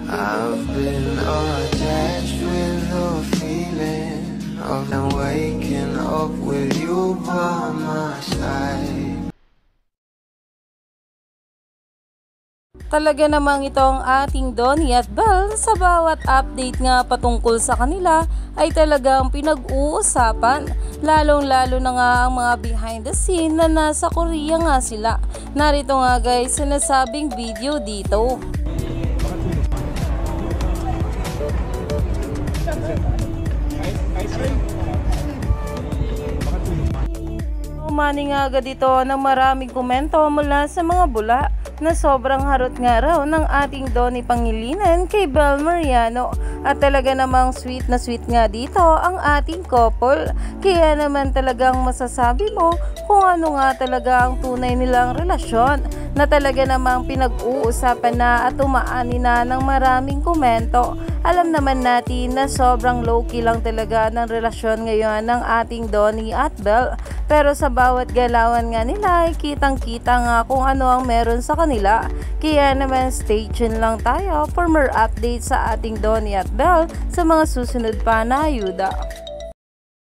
I've been attached with the feeling of them waking up with you by my side. Talaga namang itong ating Donnie at Belle sa bawat update nga patungkol sa kanila ay talagang pinag-uusapan. Lalong-lalo na nga ang mga behind the scene na nasa Korea nga sila. Narito nga guys sinasabing video dito. Umani nga agad ito ng maraming komento mula sa mga bula na sobrang harot nga raw ng ating Donnie Pangilinan kay Belle Mariano at talaga namang sweet na sweet nga dito ang ating couple. Kaya naman talagang masasabi mo kung ano nga talaga ang tunay nilang relasyon na talaga namang pinag-uusapan na at umaani na ng maraming komento. Alam naman natin na sobrang low-key lang talaga ng relasyon ngayon ng ating Donnie at Belle. Pero sa bawat galawan nga nila ay kitang-kita nga kung ano ang meron sa kanila. Kaya naman stay tuned lang tayo for more updates sa ating Donnie at Belle sa mga susunod pa na ayuda.